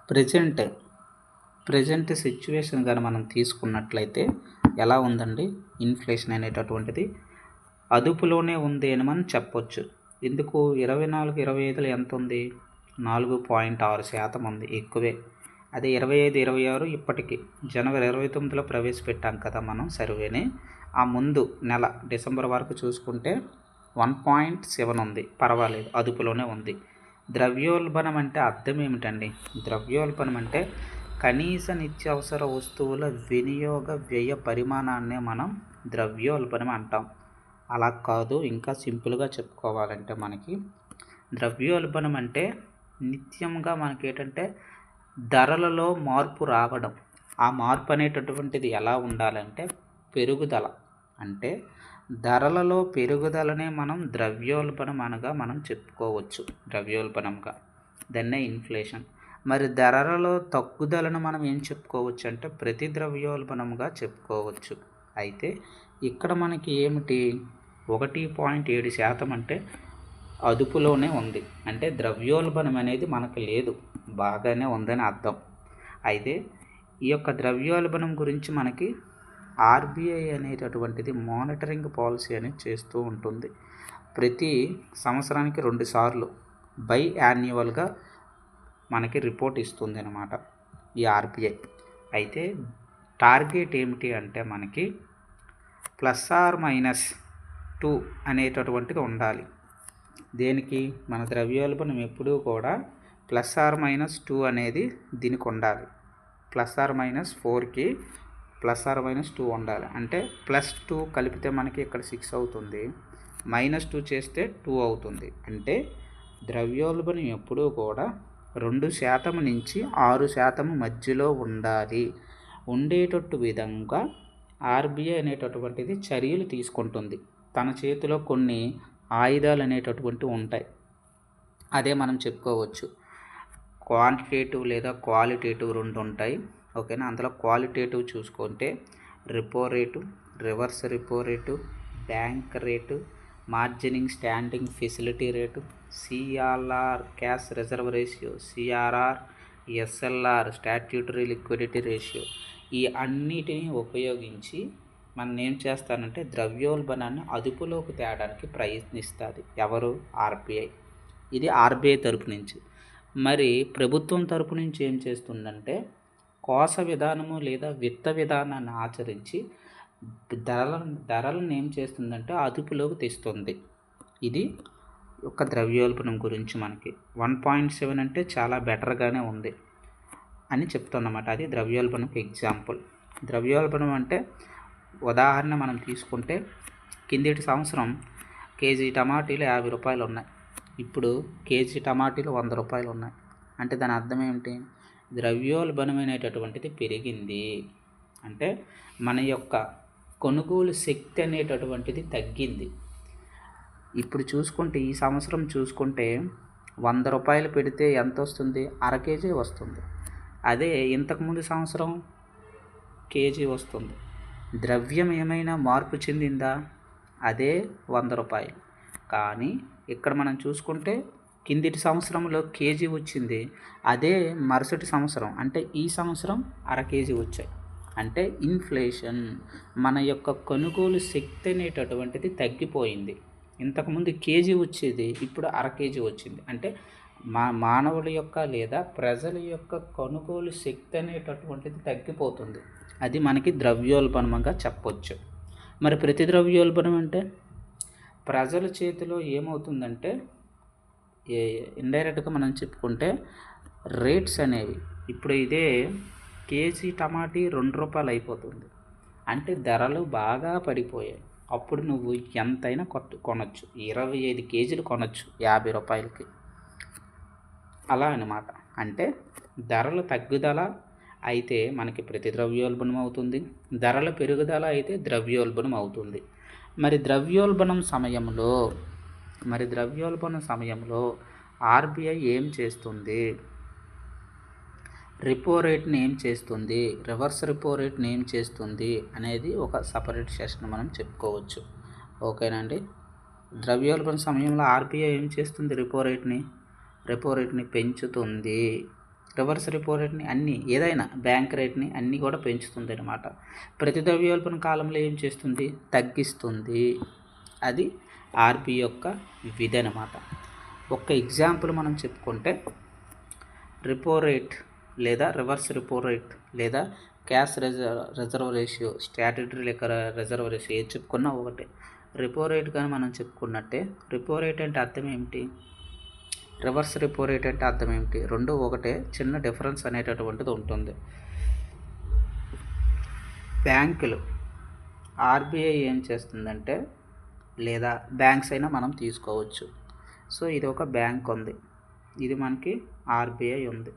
Present present situation కానీ మనం తీసుకున్నట్లయితే ఎలా ఉందండి, ఇన్ఫ్లేషన్ అనేటటువంటిది అదుపులోనే ఉంది అని మనం చెప్పొచ్చు. ఎందుకు 24-25లో ఎంత ఉంది? 4.6% ఉంది, ఎక్కువే. అదే 25-26 ఇప్పటికి జనవరి 29లో ప్రవేశపెట్టాం కదా మనం సర్వేని. ఆ ముందు నెల డిసెంబర్ వరకు చూసుకుంటే 1.7 ఉంది, పర్వాలేదు, అదుపులోనే ఉంది. ద్రవ్యోల్బణం అంటే అర్థం ఏమిటండి? ద్రవ్యోల్బణం అంటే కనీస నిత్యావసర వస్తువుల వినియోగ వ్యయ పరిమాణాన్నే మనం ద్రవ్యోల్బణం అంటాం. అలా కాదు, ఇంకా సింపుల్గా చెప్పుకోవాలంటే మనకి ద్రవ్యోల్బణం అంటే నిత్యంగా మనకి ఏంటంటే ధరలలో మార్పు రావడం. ఆ మార్పు అనేటటువంటిది ఎలా ఉండాలంటే పెరుగుదల. అంటే ధరలలో పెరుగుదలనే మనం ద్రవ్యోల్బణం అనగా మనం చెప్పుకోవచ్చు, ద్రవ్యోల్బణంగా. దాన్నే ఇన్ఫ్లేషన్. మరి ధరలలో తగ్గుదలను మనం ఏం చెప్పుకోవచ్చు అంటే ప్రతి ద్రవ్యోల్బణంగా చెప్పుకోవచ్చు. అయితే ఇక్కడ మనకి ఏమిటి, 1.7% అంటే అదుపులోనే ఉంది. అంటే ద్రవ్యోల్బణం అనేది మనకు లేదు, బాగానే ఉందని అర్థం. అయితే ఈ యొక్క ద్రవ్యోల్బణం గురించి మనకి ఆర్బీఐ అనేటటువంటిది మానిటరింగ్ పాలసీ అనేది చేస్తూ ఉంటుంది. ప్రతి సంవత్సరానికి 2 సార్లు బై యాన్యువల్గా మనకి రిపోర్ట్ ఇస్తుంది అన్నమాట ఈ ఆర్బీఐ. అయితే టార్గెట్ ఏమిటి అంటే మనకి +or-2 అనేటటువంటిది ఉండాలి. దేనికి? మన ద్రవ్యోల్బణం ఎప్పుడూ కూడా +or-2 అనేది దీనికి ఉండాలి. +or-4కి +or-2 ఉండాలి. అంటే +2 కలిపితే మనకి ఇక్కడ 6 అవుతుంది, -2 చేస్తే 2 అవుతుంది. అంటే ద్రవ్యోల్బణం ఎప్పుడూ కూడా 2% నుంచి 6% మధ్యలో ఉండాలి. ఉండేటట్టు విధంగా ఆర్బీఐ అనేటటువంటిది చర్యలు తీసుకుంటుంది. తన చేతిలో కొన్ని ఆయుధాలు అనేటటువంటివి ఉంటాయి. అదే మనం చెప్పుకోవచ్చు, క్వాంటిటేటివ్ లేదా క్వాలిటేటివ్ 2 ఉంటాయి. ఓకేనా? అందులో క్వాలిటేటివ్ చూసుకుంటే repo rate, reverse repo rate, bank rate, marginal standing facility rate, CRR cash reserve ratio, CRR, SLR statutory liquidity ratio. ఈ అన్నిటిని ఉపయోగించి మనం ఏం చేస్తానంటే ద్రవ్యోల్బణాన్ని అదుపులోకి తేడానికి ప్రయత్నిస్తుంది. ఎవరు? ఆర్బీఐ. ఇది ఆర్బీఐ తరపు నుంచి. మరి ప్రభుత్వం తరపు నుంచి ఏం చేస్తుందంటే కోస విధానము లేదా విత్త విధానాన్ని ఆచరించి ధరలను ఏం చేస్తుందంటే అదుపులోకి తెస్తుంది. ఇది ఒక ద్రవ్యోల్బణం గురించి మనకి 1.7 అంటే చాలా బెటర్గానే ఉంది అని చెప్తున్నమాట. అది ద్రవ్యోల్బణంకి ఎగ్జాంపుల్. ద్రవ్యోల్బణం అంటే ఉదాహరణ మనం తీసుకుంటే కిందటి సంవత్సరం కేజీ టమాటీలు 50 రూపాయలు ఉన్నాయి, ఇప్పుడు కేజీ టమాటీలు 100 రూపాయలు ఉన్నాయి. అంటే దాని అర్థం ఏమిటి? ద్రవ్యోల్బణం అనేటటువంటిది పెరిగింది. అంటే మన యొక్క కొనుగోలు శక్తి అనేటటువంటిది తగ్గింది. ఇప్పుడు చూసుకుంటే ఈ సంవత్సరం చూసుకుంటే 100 రూపాయలు పెడితే ఎంత వస్తుంది? అర కేజీ వస్తుంది. అదే ఇంతకుముందు సంవత్సరం కేజీ వస్తుంది. ద్రవ్యం ఏమైనా మార్పు చెందిందా? అదే 100 రూపాయలు. కానీ ఇక్కడ మనం చూసుకుంటే కిందటి సంవత్సరంలో కేజీ వచ్చింది, అదే మరుసటి సంవత్సరం అంటే ఈ సంవత్సరం అర కేజీ వచ్చాయి. అంటే ఇన్ఫ్లేషన్, మన యొక్క కొనుగోలు శక్తి అనేటటువంటిది తగ్గిపోయింది. ఇంతకుముందు కేజీ వచ్చేది, ఇప్పుడు అర కేజీ వచ్చింది. అంటే మానవుల యొక్క లేదా ప్రజల యొక్క కొనుగోలు శక్తి అనేటటువంటిది తగ్గిపోతుంది. అది మనకి ద్రవ్యోల్బణంగా చెప్పొచ్చు. మరి ప్రతి ద్రవ్యోల్బణం అంటే ప్రజల చేతిలో ఏమవుతుందంటే ఇండైరెక్ట్గా మనం చెప్పుకుంటే రేట్స్ అనేవి, ఇప్పుడు ఇదే కేజీ టమాటీ 2 రూపాయలు అయిపోతుంది. అంటే ధరలు బాగా పడిపోయాయి. అప్పుడు నువ్వు ఎంతైనా కొనొచ్చు, 25 కేజీలు కొనొచ్చు 50 రూపాయలకి. అలా అన్నమాట. అంటే ధరల తగ్గుదల అయితే మనకి ప్రతి ద్రవ్యోల్బణం అవుతుంది, ధరల పెరుగుదల అయితే ద్రవ్యోల్బణం అవుతుంది. మరి ద్రవ్యోల్బణం సమయంలో ఆర్బీఐ ఏం చేస్తుంది? రిపో రేట్ని ఏం చేస్తుంది, రివర్స్ రిపో రేట్ని ఏం చేస్తుంది అనేది ఒక సపరేట్ సెషన్ మనం చెప్పుకోవచ్చు. ఓకేనండి. ద్రవ్యోల్బణ సమయంలో ఆర్బీఐ ఏం చేస్తుంది? రిపో రేట్ని పెంచుతుంది. రివర్స్ రెపో రేట్ని అన్నీ ఏదైనా బ్యాంక్ రేట్ని అన్నీ కూడా పెంచుతుంది అనమాట. ప్రతి ద్రవ్యోల్బణ కాలంలో ఏం చేస్తుంది? తగ్గిస్తుంది. అది ఆర్బీఐ యొక్క విధి అనమాట. ఒక ఎగ్జాంపుల్ మనం చెప్పుకుంటే రిపో రేట్ లేదా రివర్స్ రిపో రేట్ లేదా క్యాష్ రిజర్వ్ రేషియో, స్టాట్యూటరీ లేక రిజర్వ్ రేషియో ఏది చెప్పుకున్నా ఒకటే. రిపో రేట్ కానీ మనం చెప్పుకున్నట్టే. రిపో రేట్ అంటే అర్థం ఏమిటి, రివర్స్ రిపో రేట్ అంటే అర్థం ఏమిటి, రెండు ఒకటే, చిన్న డిఫరెన్స్ అనేటటువంటిది ఉంటుంది. బ్యాంకులు ఆర్బీఐ ఏం చేస్తుందంటే, లేదా బ్యాంక్స్ అయినా మనం తీసుకోవచ్చు. సో ఇది ఒక బ్యాంక్ ఉంది, ఇది మనకి ఆర్బీఐ ఉంది.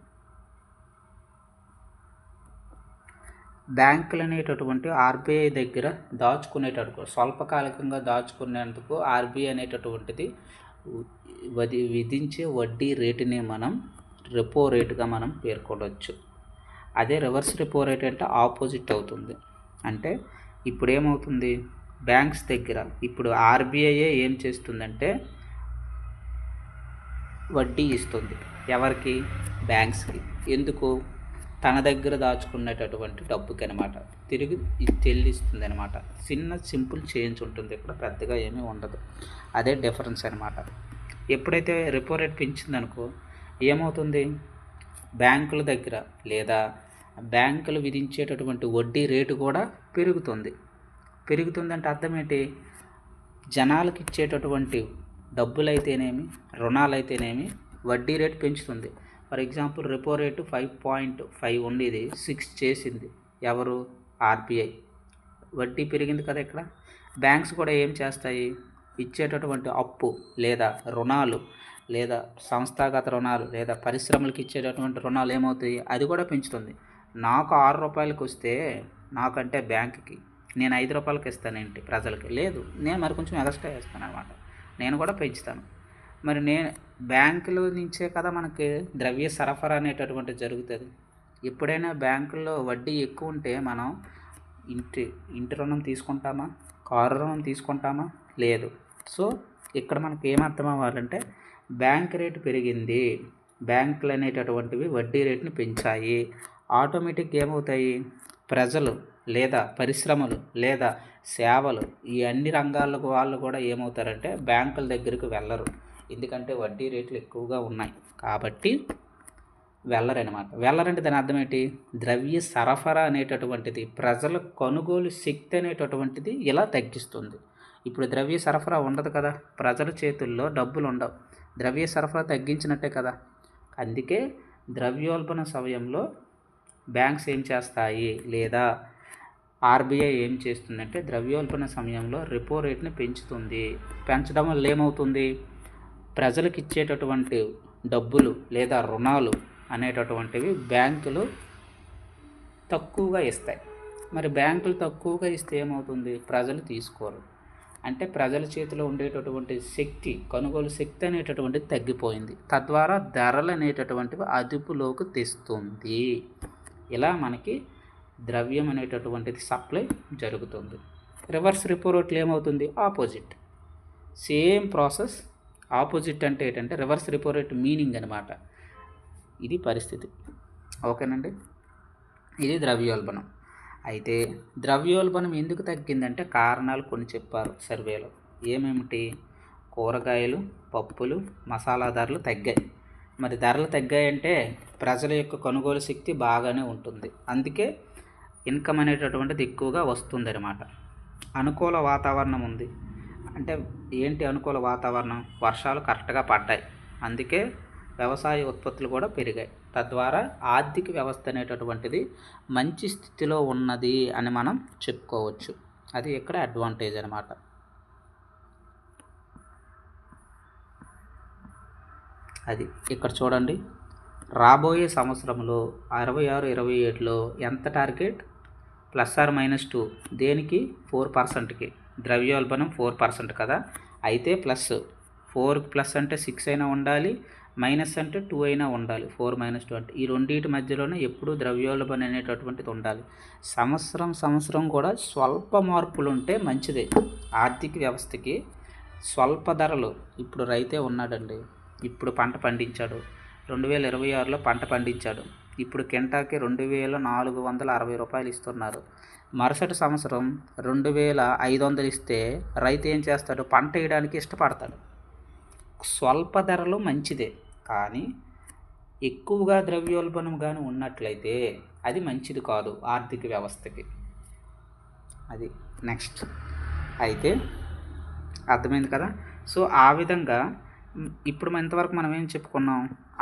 బ్యాంకులు అనేటటువంటి ఆర్బీఐ దగ్గర స్వల్పకాలికంగా దాచుకునేందుకు ఆర్బీఐ అనేటటువంటిది విధించే వడ్డీ రేటుని మనం రెపో రేటుగా మనం పేర్కొనవచ్చు. అదే రివర్స్ రెపో రేట్ అంటే ఆపోజిట్ అవుతుంది. అంటే ఇప్పుడు ఏమవుతుంది, బ్యాంక్స్ దగ్గర ఇప్పుడు ఆర్బీఐ ఏం చేస్తుందంటే వడ్డీ ఇస్తుంది. ఎవరికి? బ్యాంక్స్కి. ఎందుకు? తన దగ్గర దాచుకునేటటువంటి డబ్బుకి అనమాట, తిరిగి చెల్లిస్తుంది అనమాట. చిన్న సింపుల్ చేంజ్ ఉంటుంది, ఇక్కడ పెద్దగా ఏమీ ఉండదు. అదే డిఫరెన్స్ అనమాట. ఎప్పుడైతే రెపో రేట్ పెంచిందనుకో ఏమవుతుంది, బ్యాంకుల దగ్గర లేదా బ్యాంకులు విధించేటటువంటి వడ్డీ రేటు కూడా పెరుగుతుంది. పెరుగుతుందంటే అర్థం ఏంటి, జనాలకు ఇచ్చేటటువంటి డబ్బులైతేనేమి రుణాలైతేనేమి వడ్డీ రేటు పెంచుతుంది. ఫర్ ఎగ్జాంపుల్ రెపో రేటు 5.5 ఉండేది 6 చేసింది ఎవరు? ఆర్బీఐ. వడ్డీ పెరిగింది కదా. ఇక్కడ బ్యాంక్స్ కూడా ఏం చేస్తాయి, ఇచ్చేటటువంటి అప్పు లేదా రుణాలు లేదా సంస్థాగత రుణాలు లేదా పరిశ్రమలకు ఇచ్చేటటువంటి రుణాలు ఏమవుతాయి, అది కూడా పెంచుతుంది. నాకు 6 రూపాయలకి వస్తే నాకంటే బ్యాంకుకి నేను 5 రూపాయలకి ఇస్తానేంటి ప్రజలకి? లేదు, నేను మరి కొంచెం ఎక్స్ట్రా వేస్తాను అనమాట, నేను కూడా పెంచుతాను. మరి నేను బ్యాంకుల నుంచే కదా మనకి ద్రవ్య సరఫరా అనేటటువంటి జరుగుతుంది. ఎప్పుడైనా బ్యాంకుల్లో వడ్డీ ఎక్కువ ఉంటే మనం ఇంటి రుణం తీసుకుంటామా, కారు రుణం తీసుకుంటామా? లేదు. సో ఇక్కడ మనకి ఏమర్థం అవ్వాలంటే, బ్యాంక్ రేటు పెరిగింది, బ్యాంకులు అనేటటువంటివి వడ్డీ రేటుని పెంచాయి, ఆటోమేటిక్గా ఏమవుతాయి, ప్రజలు లేదా పరిశ్రమలు లేదా సేవలు ఈ అన్ని రంగాలకు వాళ్ళు కూడా ఏమవుతారంటే బ్యాంకుల దగ్గరికి వెళ్ళరు. ఎందుకంటే వడ్డీ రేట్లు ఎక్కువగా ఉన్నాయి కాబట్టి వెళ్ళరనమాట. వెళ్ళరంటే దాని అర్థం ఏంటి, ద్రవ్య సరఫరా అనేటటువంటిది ప్రజల కొనుగోలు శక్తి అనేటటువంటిది ఇలా తగ్గిస్తుంది. ఇప్పుడు ద్రవ్య సరఫరా ఉండదు కదా, ప్రజల చేతుల్లో డబ్బులు ఉండవు, ద్రవ్య సరఫరా తగ్గించినట్టే కదా. అందుకే ద్రవ్యోల్బణ సమయంలో బ్యాంక్స్ ఏం చేస్తాయి లేదా ఆర్బీఐ ఏం చేస్తుందంటే ద్రవ్యోల్బణ సమయంలో రెపో రేట్ని పెంచుతుంది. పెంచడం వల్ల ఏమవుతుంది, ప్రజలకు ఇచ్చేటటువంటి డబ్బులు లేదా రుణాలు అనేటటువంటివి బ్యాంకులు తక్కువగా ఇస్తాయి. మరి బ్యాంకులు తక్కువగా ఇస్తే ఏమవుతుంది, ప్రజలు తీసుకోరు. అంటే ప్రజల చేతిలో ఉండేటటువంటి శక్తి, కొనుగోలు శక్తి అనేటటువంటిది తగ్గిపోయింది. తద్వారా ధరలు అనేటటువంటివి అదుపులోకి తెస్తుంది. ఇలా మనకి ద్రవ్యం అనేటటువంటిది సప్లై జరుగుతుంది. రివర్స్ రెపో రేట్లు ఏమవుతుంది, ఆపోజిట్. Same process. ఆపోజిట్ అంటే ఏంటంటే రివర్స్ రెపో రేట్ మీనింగ్ అనమాట. ఇది పరిస్థితి. ఓకేనండి, ఇది ద్రవ్యోల్బణం. అయితే ద్రవ్యోల్బణం ఎందుకు తగ్గిందంటే కారణాలు కొన్ని చెప్పారు సర్వేలో. ఏమేమిటి, కూరగాయలు, పప్పులు, మసాలా ధరలు తగ్గాయి. మరి ధరలు తగ్గాయంటే ప్రజల యొక్క కొనుగోలు శక్తి బాగానే ఉంటుంది, అందుకే ఇన్కమ్ అనేటటువంటిది ఎక్కువగా వస్తుంది అనమాట. అనుకూల వాతావరణం ఉంది అంటే ఏంటి, అనుకూల వాతావరణం, వర్షాలు కరెక్ట్గా పడ్డాయి, అందుకే వ్యవసాయ ఉత్పత్తులు కూడా పెరిగాయి. తద్వారా ఆర్థిక వ్యవస్థ అనేటటువంటిది మంచి స్థితిలో ఉన్నది అని మనం చెప్పుకోవచ్చు. అది ఇక్కడ అడ్వాంటేజ్ అనమాట. అది ఇక్కడ చూడండి, రాబోయే సంవత్సరంలో 26-27లో ఎంత టార్గెట్, +or-2 దేనికి, 4%కి. ద్రవ్యోల్బణం 4% కదా, అయితే +4 అంటే 6 అయినా ఉండాలి, మైనస్ అంటే 2 అయినా ఉండాలి. 4 - 2 అంటే ఈ రెండింటి మధ్యలోనే ఎప్పుడూ ద్రవ్యోల్బణం అనేటటువంటిది ఉండాలి. సంవత్సరం కూడా స్వల్ప మార్పులు ఉంటే మంచిదే ఆర్థిక వ్యవస్థకి. స్వల్ప ధరలు, ఇప్పుడు రైతే ఉన్నాడండి, ఇప్పుడు పంట పండించాడు, 2026లో పంట పండించాడు. ఇప్పుడు కింటాకి 2460 రూపాయలు ఇస్తున్నారు. మరుసటి సంవత్సరం 2500 ఇస్తే రైతు ఏం చేస్తాడు? పంట వేయడానికి ఇష్టపడతాడు. స్వల్ప ధరలో మంచిదే, కానీ ఎక్కువగా ద్రవ్యోల్బణం కానీ ఉన్నట్లయితే అది మంచిది కాదు ఆర్థిక వ్యవస్థకి. అది నెక్స్ట్ అయితే అర్థమైంది కదా. సో ఆ విధంగా ఇప్పుడు ఇంతవరకు మనం ఏం చెప్పుకున్నాం?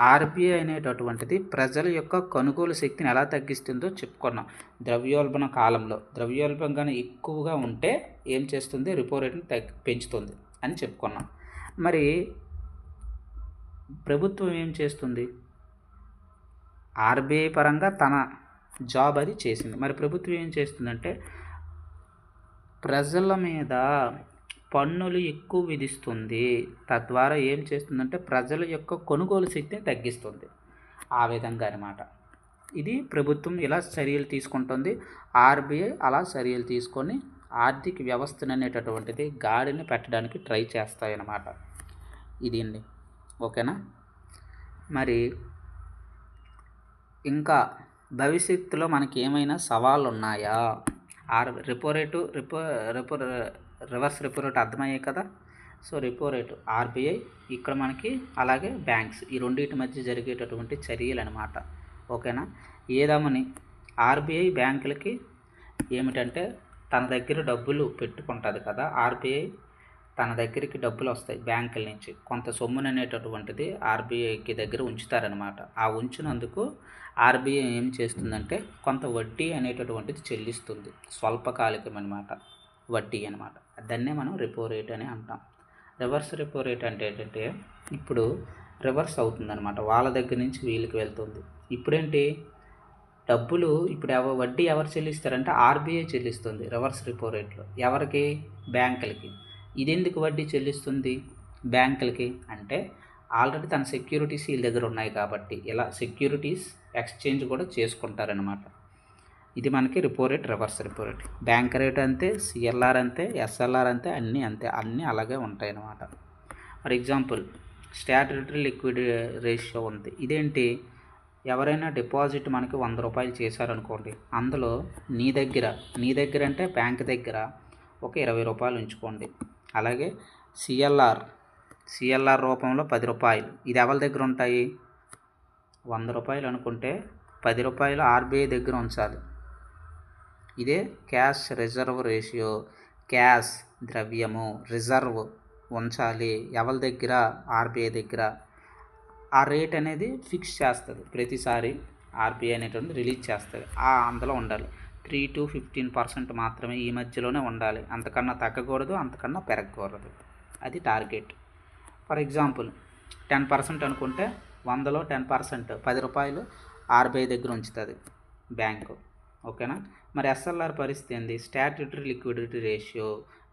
ఆర్బీఐ అనేటటువంటిది ప్రజల యొక్క కొనుగోలు శక్తిని ఎలా తగ్గిస్తుందో చెప్పుకున్నాం. ద్రవ్యోల్బణ కాలంలో ద్రవ్యోల్బణం కానీ ఎక్కువగా ఉంటే ఏం చేస్తుంది? రిపో రేట్ని పెంచుతుంది అని చెప్పుకున్నాం. మరి ప్రభుత్వం ఏం చేస్తుంది? ఆర్బీఐ పరంగా తన జాబ్ అది చేసింది. మరి ప్రభుత్వం ఏం చేస్తుందంటే ప్రజల మీద పన్నులు ఎక్కువ విధిస్తుంది. తద్వారా ఏం చేస్తుందంటే ప్రజల యొక్క కొనుగోలు శక్తిని తగ్గిస్తుంది. ఆ విధంగా అన్నమాట. ఇది ప్రభుత్వం ఇలా చర్యలు తీసుకుంటుంది. ఆర్బీఐ అలా చర్యలు తీసుకొని ఆర్థిక వ్యవస్థను అనేటటువంటిది గాడిని పెట్టడానికి ట్రై చేస్తాయన్నమాట. ఇది అండి. ఓకేనా. మరి ఇంకా భవిష్యత్తులో మనకి ఏమైనా సవాళ్ళు ఉన్నాయా? రివర్స్ రెపో రేట్ అర్థమయ్యాయి కదా. సో రెపో రేటు, ఆర్బీఐ, ఇక్కడ మనకి అలాగే బ్యాంక్స్, ఈ రెండింటి మధ్య జరిగేటటువంటి చర్యలు అనమాట. ఓకేనా. ఏదామని ఆర్బీఐ బ్యాంకులకి ఏమిటంటే తన దగ్గర డబ్బులు పెట్టుకుంటుంది కదా. ఆర్బీఐ తన దగ్గరికి డబ్బులు వస్తాయి బ్యాంకుల నుంచి, కొంత సొమ్మును అనేటటువంటిది ఆర్బీఐకి దగ్గర ఉంచుతారనమాట. ఆ ఉంచినందుకు ఆర్బీఐ ఏం చేస్తుందంటే కొంత వడ్డీ అనేటటువంటిది చెల్లిస్తుంది. స్వల్పకాలికం అనమాట, వడ్డీ అనమాట. దాన్నే మనం రెపో రేట్ అని అంటాం. రివర్స్ రెపో రేట్ అంటే ఏంటంటే ఇప్పుడు రివర్స్ అవుతుందన్నమాట, వాళ్ళ దగ్గర నుంచి వీళ్ళకి వెళ్తుంది. ఇప్పుడేంటి? డబ్బులు ఇప్పుడు వడ్డీ ఎవరు చెల్లిస్తారంటే ఆర్బీఐ చెల్లిస్తుంది రివర్స్ రెపో రేట్లో. ఎవరికి? బ్యాంకులకి. ఇది ఎందుకు వడ్డీ చెల్లిస్తుంది బ్యాంకులకి అంటే ఆల్రెడీ తన సెక్యూరిటీస్ వీళ్ళ దగ్గర ఉన్నాయి కాబట్టి ఇలా సెక్యూరిటీస్ ఎక్స్చేంజ్ కూడా చేసుకుంటారనమాట. ఇది మనకి repo rate, reverse repo rate. Bank rate అంతే, సిఎల్ఆర్ అంతే, ఎస్ఎల్ఆర్ అంతే, అన్నీ అంతే, అన్నీ అలాగే ఉంటాయి అన్నమాట. For example statutory liquid ratio ఉంది. ఇదేంటి? ఎవరైనా డిపాజిట్ మనకి 100 రూపాయలు చేశారనుకోండి, అందులో నీ దగ్గర అంటే బ్యాంక్ దగ్గర ఒక 20 రూపాయలు ఉంచుకోండి. అలాగే సిఎల్ఆర్ రూపంలో 10 రూపాయలు, ఇది ఎవరి దగ్గర ఉంటాయి? 100 రూపాయలు అనుకుంటే 10 రూపాయలు ఆర్బీఐ దగ్గర ఉంచాలి. ఇదే క్యాష్ రిజర్వ్ రేషియో. క్యాష్ ద్రవ్యము, రిజర్వ్ ఉంచాలి ఎవరి దగ్గర? ఆర్బీఐ దగ్గర. ఆ రేట్ అనేది ఫిక్స్ చేస్తుంది ప్రతిసారి, ఆర్బీఐ అనేటువంటి రిలీజ్ చేస్తుంది. అందులో ఉండాలి 3 to 15% మాత్రమే, ఈ మధ్యలోనే ఉండాలి. అంతకన్నా తగ్గకూడదు, అంతకన్నా పెరగకూడదు. అది టార్గెట్. ఫర్ ఎగ్జాంపుల్ 10% అనుకుంటే 100లో 10%, 10 రూపాయలు ఆర్బీఐ దగ్గర ఉంచుతుంది బ్యాంకు. ఓకేనా. మరి ఎస్ఎల్ఆర్ పరిస్థితి ఏంది? Statutory liquidity ratio.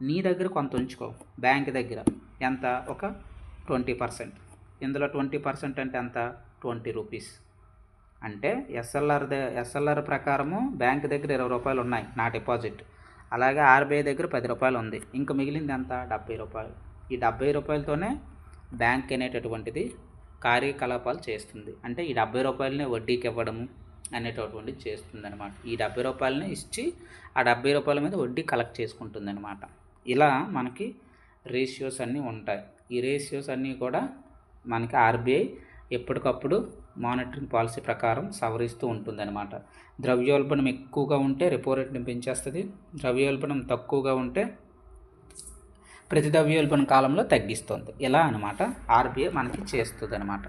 నీ దగ్గర కొంత ఉంచుకో, బ్యాంక్ దగ్గర ఎంత? ఒక 20%. ఇందులో 20% అంటే ఎంత? 20 రూపీస్. అంటే ఎస్ఎల్ఆర్ ప్రకారము బ్యాంక్ దగ్గర 20 రూపాయలు ఉన్నాయి నా డిపాజిట్, అలాగే ఆర్బీఐ దగ్గర 10 రూపాయలు ఉంది. ఇంకా మిగిలింది ఎంత? 70 రూపాయలు. ఈ 70 రూపాయలతోనే బ్యాంక్ అనేటటువంటిది కార్యకలాపాలు చేస్తుంది. అంటే ఈ 70 రూపాయలనే వడ్డీకి ఇవ్వడము అనేటటువంటిది చేస్తుంది అనమాట. ఈ 70 రూపాయలని ఇచ్చి ఆ 70 రూపాయల మీద వడ్డీ కలెక్ట్ చేసుకుంటుంది అనమాట. ఇలా మనకి రేషియోస్ అన్నీ ఉంటాయి. ఈ రేషియోస్ అన్నీ కూడా మనకి ఆర్బీఐ ఎప్పటికప్పుడు మానిటరింగ్ పాలసీ ప్రకారం సవరిస్తూ ఉంటుందన్నమాట. ద్రవ్యోల్బణం ఎక్కువగా ఉంటే రెపో రేట్ని పెంచేస్తుంది, ద్రవ్యోల్బణం తక్కువగా ఉంటే ప్రతి ద్రవ్యోల్బణ కాలంలో తగ్గిస్తుంది. ఇలా అనమాట ఆర్బీఐ మనకి చేస్తుంది అనమాట.